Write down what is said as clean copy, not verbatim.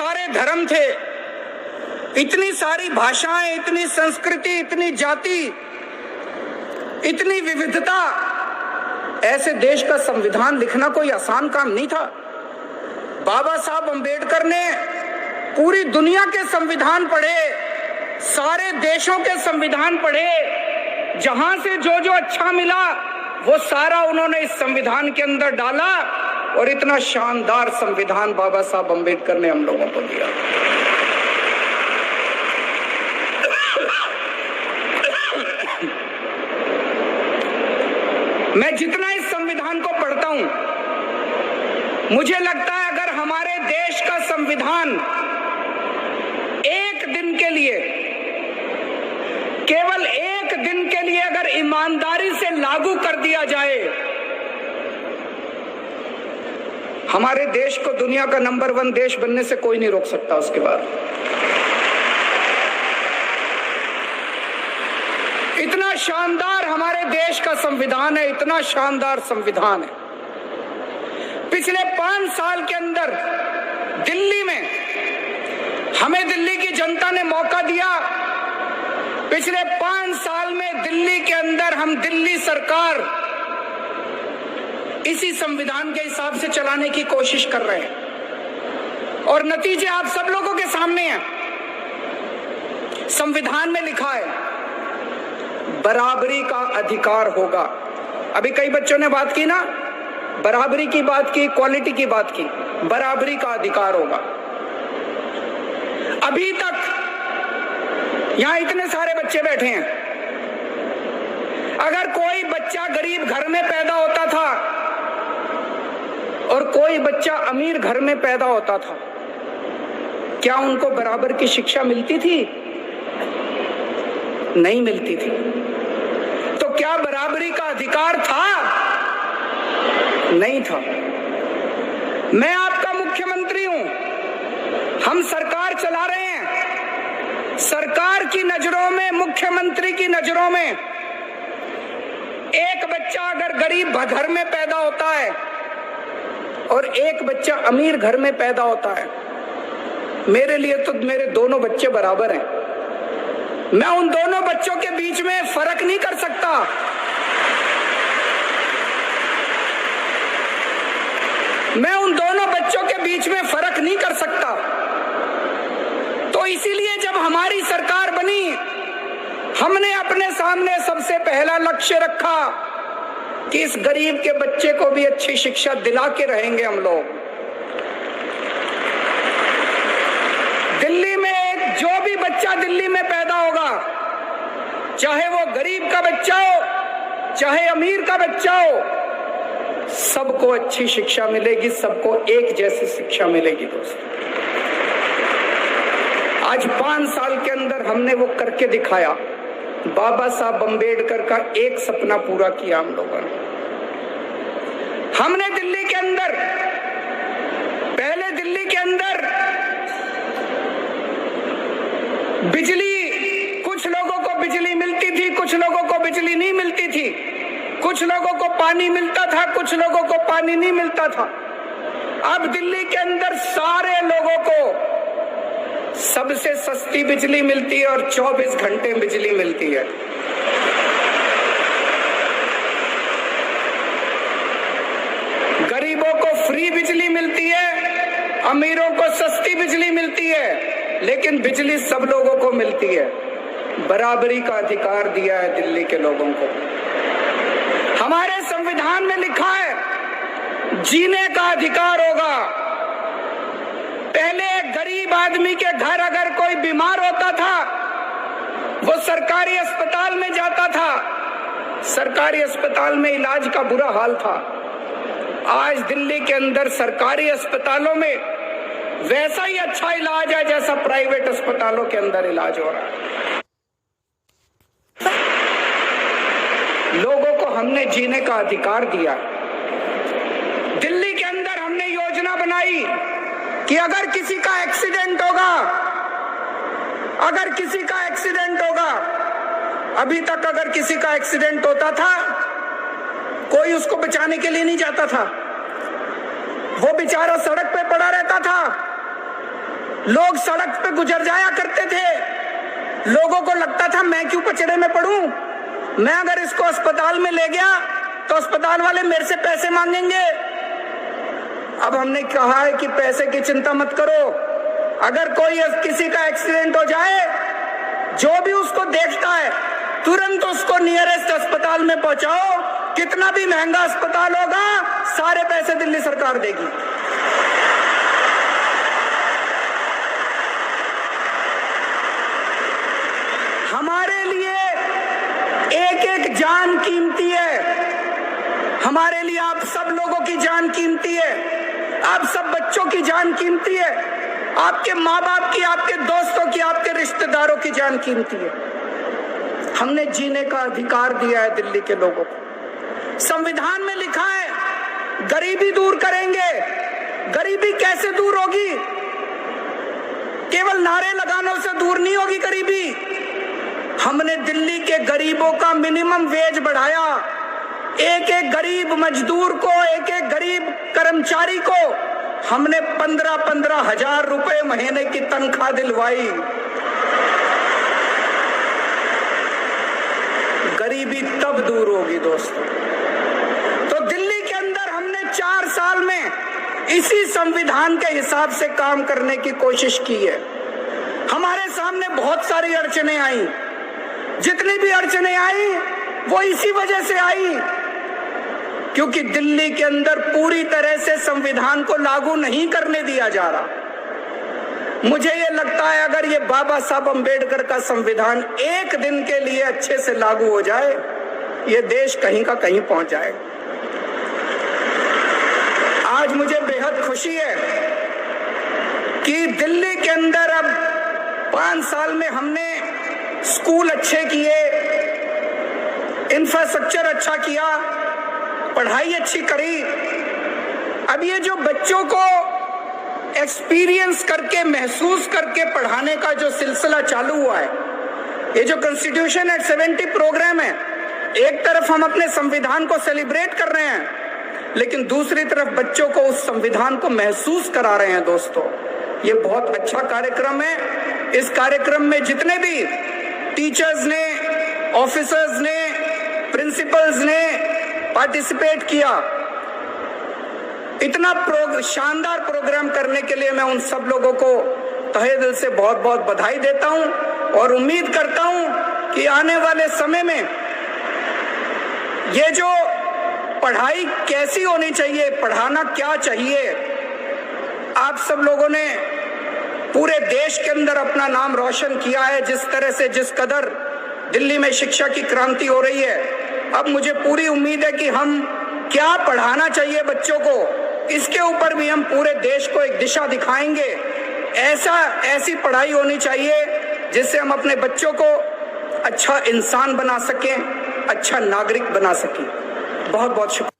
सारे धर्म थे, इतनी सारी भाषाएं, इतनी संस्कृति, इतनी जाति, इतनी विविधता, ऐसे देश का संविधान लिखना कोई आसान काम नहीं था। बाबा साहब अंबेडकर ने पूरी दुनिया के संविधान पढ़े, सारे देशों के संविधान पढ़े, जहां से जो जो अच्छा मिला वो सारा उन्होंने इस संविधान के अंदर डाला और इतना शानदार संविधान बाबा साहब अंबेडकर ने हम लोगों को दिया। मैं जितना इस संविधान को पढ़ता हूं, मुझे लगता है अगर हमारे देश का संविधान एक दिन के लिए, केवल एक दिन के लिए अगर ईमानदारी से लागू कर दिया जाए, हमारे देश को दुनिया का नंबर 1 देश बनने से कोई नहीं रोक सकता। उसके बाद इतना शानदार हमारे देश का संविधान है, इतना शानदार संविधान है। पिछले 5 साल के अंदर दिल्ली में हमें दिल्ली की जनता ने मौका दिया। पिछले 5 साल में दिल्ली के अंदर हम दिल्ली सरकार इसी संविधान के हिसाब से चलाने की कोशिश कर रहे हैं और नतीजे आप सब लोगों के सामने हैं। संविधान में लिखा है बराबरी का अधिकार होगा। अभी कई बच्चों ने बात की ना, बराबरी की बात की, क्वालिटी की बात की, बराबरी का अधिकार होगा। अभी तक यहां इतने सारे बच्चे बैठे हैं, अगर कोई बच्चा गरीब घर में पैदा होता था और कोई बच्चा अमीर घर में पैदा होता था, क्या उनको बराबर की शिक्षा मिलती थी? नहीं मिलती थी। तो क्या बराबरी का अधिकार था? नहीं था। मैं आपका मुख्यमंत्री हूं, हम सरकार चला रहे हैं। सरकार की नजरों में, मुख्यमंत्री की नजरों में, एक बच्चा अगर गरीब घर में पैदा होता है और एक बच्चा अमीर घर में पैदा होता है, मेरे लिए तो मेरे दोनों बच्चे बराबर हैं। मैं उन दोनों बच्चों के बीच में फर्क नहीं कर सकता। मैं उन दोनों बच्चों के बीच में फर्क नहीं कर सकता। तो इसीलिए जब हमारी सरकार बनी, हमने अपने सामने सबसे पहला लक्ष्य रखा कि इस गरीब के बच्चे को भी अच्छी शिक्षा दिला के रहेंगे हम लोग। दिल्ली में जो भी बच्चा दिल्ली में पैदा होगा, चाहे वो गरीब का बच्चा हो, चाहे अमीर का बच्चा हो, सबको अच्छी शिक्षा मिलेगी, सबको एक जैसी शिक्षा मिलेगी। दोस्तों, आज 5 साल के अंदर हमने वो करके दिखाया। बाबा साहब अंबेडकर का एक सपना पूरा किया हम लोगों ने। हमने दिल्ली के अंदर, पहले दिल्ली के अंदर बिजली, कुछ लोगों को बिजली मिलती थी, कुछ लोगों को बिजली नहीं मिलती थी, कुछ लोगों को पानी मिलता था, कुछ लोगों को पानी नहीं मिलता था। अब दिल्ली के अंदर सारे लोगों को सबसे सस्ती बिजली मिलती है और 24 घंटे बिजली मिलती है। गरीबों को फ्री बिजली मिलती है, अमीरों को सस्ती बिजली मिलती है, लेकिन बिजली सब लोगों को मिलती है। बराबरी का अधिकार दिया है दिल्ली के लोगों को। हमारे संविधान में लिखा है जीने का अधिकार होगा। पहले एक गरीब आदमी के घर अगर कोई बीमार होता था, वो सरकारी अस्पताल में जाता था, सरकारी अस्पताल में इलाज का बुरा हाल था। आज दिल्ली के अंदर सरकारी अस्पतालों में वैसा ही अच्छा इलाज है जैसा प्राइवेट अस्पतालों के अंदर इलाज हो रहा है। लोगों को हमने जीने का अधिकार दिया। दिल्ली के अंदर हमने योजना बनाई कि अगर किसी का एक्सीडेंट होगा, अगर किसी का एक्सीडेंट होगा, अभी तक अगर किसी का एक्सीडेंट होता था, कोई उसको बचाने के लिए नहीं जाता था, वो बेचारा सड़क पे पड़ा रहता था। लोग सड़क पे गुजर जाया करते थे, लोगों को लगता था मैं क्यों पचड़े में पड़ूं, मैं अगर इसको अस्पताल में ले गया तो अस्पताल वाले मेरे से पैसे मांगेंगे। अब हमने कहा है कि पैसे की चिंता मत करो, अगर कोई किसी का एक्सीडेंट हो जाए, जो भी उसको देखता है तुरंत उसको नियरेस्ट अस्पताल में पहुंचाओ, कितना भी महंगा अस्पताल होगा सारे पैसे दिल्ली सरकार देगी। हमारे लिए एक एक जान कीमती है, हमारे लिए आप सब लोगों की जान कीमती है, आप सब बच्चों की जान कीमती है, आपके माँ बाप की, आपके दोस्तों की, आपके रिश्तेदारों की जान कीमती है। हमने जीने का अधिकार दिया है दिल्ली के लोगों को। संविधान में लिखा है गरीबी दूर करेंगे। गरीबी कैसे दूर होगी? केवल नारे लगाने से दूर नहीं होगी गरीबी। हमने दिल्ली के गरीबों का मिनिमम वेज बढ़ाया, एक एक गरीब मजदूर को, एक एक गरीब कर्मचारी को हमने 15-15 हजार रुपए महीने की तनख्वाह दिलवाई। गरीबी तब दूर होगी दोस्तों। तो दिल्ली के अंदर हमने 4 साल में इसी संविधान के हिसाब से काम करने की कोशिश की है। हमारे सामने बहुत सारी अड़चनें आई, जितनी भी अड़चनें आई वो इसी वजह से आई क्योंकि दिल्ली के अंदर पूरी तरह से संविधान को लागू नहीं करने दिया जा रहा। मुझे ये लगता है अगर ये बाबा साहब अंबेडकर का संविधान एक दिन के लिए अच्छे से लागू हो जाए, ये देश कहीं का कहीं पहुंच जाएगा। आज मुझे बेहद खुशी है कि दिल्ली के अंदर अब 5 साल में हमने स्कूल अच्छे किए, इंफ्रास्ट्रक्चर अच्छा किया, पढ़ाई अच्छी करी। अब ये जो बच्चों को एक्सपीरियंस करके, महसूस करके पढ़ाने का जो सिलसिला चालू हुआ है, ये जो कॉन्स्टिट्यूशन एट 70 प्रोग्राम है, एक तरफ हम अपने संविधान को सेलिब्रेट कर रहे हैं, लेकिन दूसरी तरफ बच्चों को उस संविधान को महसूस करा रहे हैं। दोस्तों, ये बहुत अच्छा कार्यक्रम है। इस कार्यक्रम में जितने भी टीचर्स ने, ऑफिसर्स ने, प्रिंसिपल्स ने पार्टिसिपेट किया, इतना शानदार प्रोग्राम करने के लिए मैं उन सब लोगों को तहे दिल से बहुत बहुत बधाई देता हूं और उम्मीद करता हूं कि आने वाले समय में ये जो पढ़ाई कैसी होनी चाहिए, पढ़ाना क्या चाहिए, आप सब लोगों ने पूरे देश के अंदर अपना नाम रोशन किया है। जिस तरह से, जिस कदर दिल्ली में शिक्षा की क्रांति हो रही है, अब मुझे पूरी उम्मीद है कि हम क्या पढ़ाना चाहिए बच्चों को, इसके ऊपर भी हम पूरे देश को एक दिशा दिखाएंगे। ऐसी पढ़ाई होनी चाहिए जिससे हम अपने बच्चों को अच्छा इंसान बना सकें, अच्छा नागरिक बना सकें। बहुत बहुत शुक्रिया।